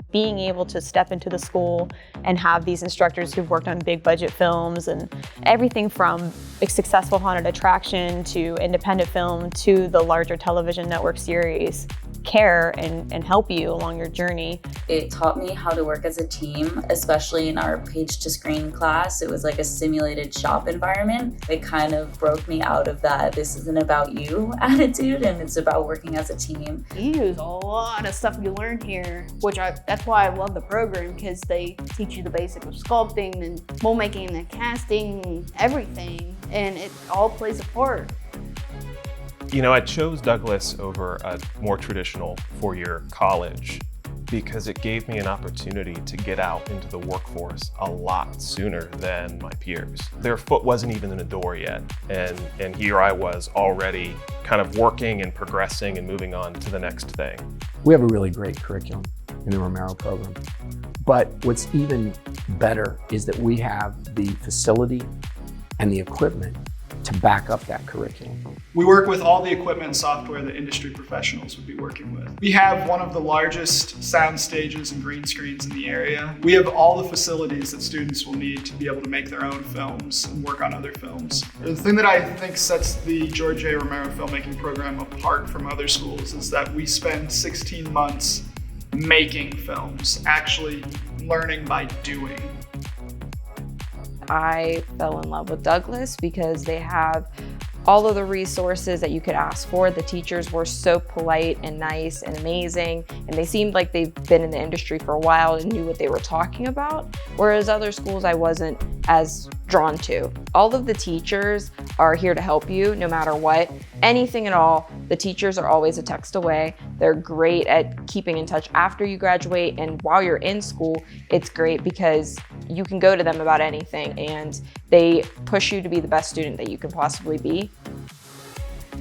Being able to step into the school and have these instructors who've worked on big budget films and everything from a successful haunted attraction to independent film to the larger television network series care and help you along your journey. It taught me how to work as a team, especially in our page to screen class. It was like a simulated shop environment. It kind of broke me out of that "this isn't about you" attitude, and it's about working as a team. You use a lot of stuff you learn here, that's why I love the program, because they teach you the basics of sculpting and mold making and casting, everything, and it all plays a part. You know, I chose Douglas over a more traditional four-year college because it gave me an opportunity to get out into the workforce a lot sooner than my peers. Their foot wasn't even in the door yet, and here I was already kind of working and progressing and moving on to the next thing. We have a really great curriculum in the Romero program, but what's even better is that we have the facility and the equipment to back up that curriculum. We work with all the equipment and software that industry professionals would be working with. We have one of the largest sound stages and green screens in the area. We have all the facilities that students will need to be able to make their own films and work on other films. The thing that I think sets the George A. Romero filmmaking program apart from other schools is that we spend 16 months making films, actually learning by doing. I fell in love with Douglas because they have all of the resources that you could ask for. The teachers were so polite and nice and amazing, and they seemed like they've been in the industry for a while and knew what they were talking about, whereas other schools I wasn't as drawn to. All of the teachers are here to help you no matter what, anything at all. The teachers are always a text away. They're great at keeping in touch after you graduate, and while you're in school, it's great because you can go to them about anything and they push you to be the best student that you can possibly be.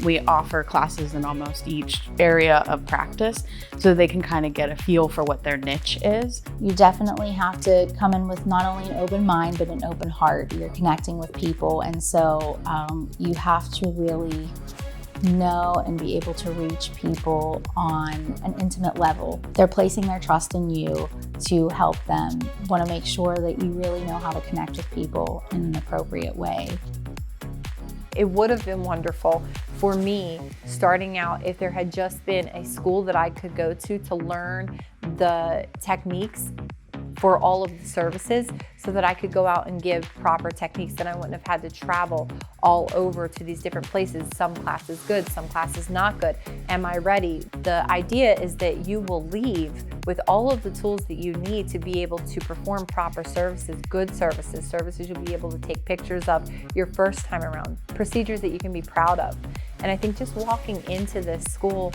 We offer classes in almost each area of practice so they can kind of get a feel for what their niche is. You definitely have to come in with not only an open mind, but an open heart. You're connecting with people, and so you have to really know and be able to reach people on an intimate level. They're placing their trust in you to help them. You want to make sure that you really know how to connect with people in an appropriate way. It would have been wonderful for me starting out if there had just been a school that I could go to learn the techniques for all of the services so that I could go out and give proper techniques. Then I wouldn't have had to travel all over to these different places. Some classes good, some classes not good. Am I ready? The idea is that you will leave with all of the tools that you need to be able to perform proper services, good services, services you'll be able to take pictures of your first time around, procedures that you can be proud of. And I think just walking into this school,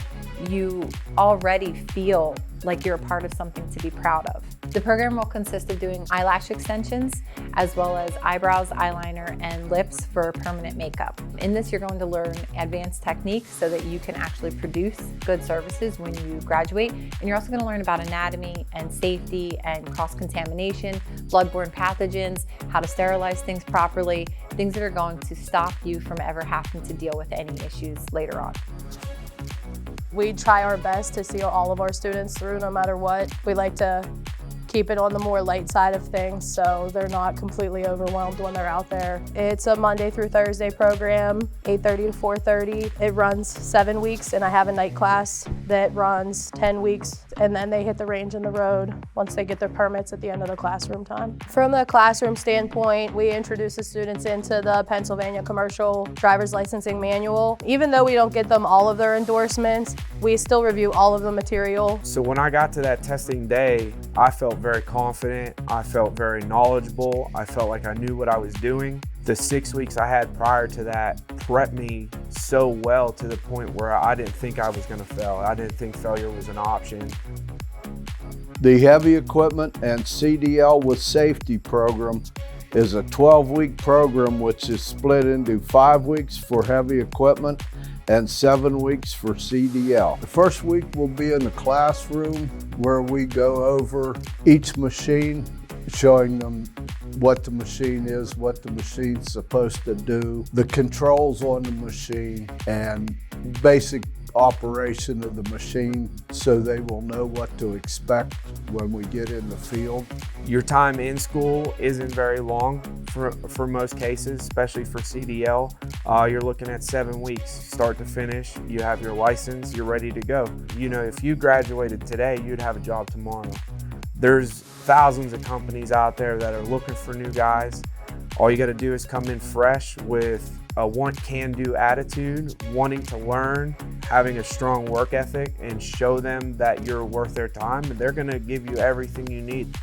you already feel like you're a part of something to be proud of. The program will consist of doing eyelash extensions, as well as eyebrows, eyeliner, and lips for permanent makeup. In this, you're going to learn advanced techniques so that you can actually produce good services when you graduate. And you're also going to learn about anatomy and safety and cross-contamination, bloodborne pathogens, how to sterilize things properly, things that are going to stop you from ever having to deal with any issues later on. We try our best to see all of our students through no matter what. We like to keep it on the more light side of things so they're not completely overwhelmed when they're out there. It's a Monday through Thursday program, 8:30 to 4:30. It runs 7 weeks, and I have a night class that runs 10 weeks, and then they hit the range and the road once they get their permits at the end of the classroom time. From the classroom standpoint, we introduce the students into the Pennsylvania Commercial Driver's Licensing Manual. Even though we don't get them all of their endorsements, we still review all of the material. So when I got to that testing day, I felt very confident. I felt very knowledgeable. I felt like I knew what I was doing. The 6 weeks I had prior to that prepped me so well to the point where I didn't think I was gonna fail. I didn't think failure was an option. The Heavy Equipment and CDL with Safety program is a 12-week program which is split into 5 weeks for heavy equipment and 7 weeks for CDL. The first week will be in the classroom where we go over each machine, showing them what the machine is, what the machine's supposed to do, the controls on the machine, and basic operation of the machine so they will know what to expect when we get in the field. Your time in school isn't very long for most cases, especially for CDL. You're looking at 7 weeks, start to finish. You have your license, you're ready to go. You know, if you graduated today, you'd have a job tomorrow. There's thousands of companies out there that are looking for new guys. All you gotta do is come in fresh with a can-do attitude, wanting to learn, having a strong work ethic, and show them that you're worth their time, and they're gonna give you everything you need.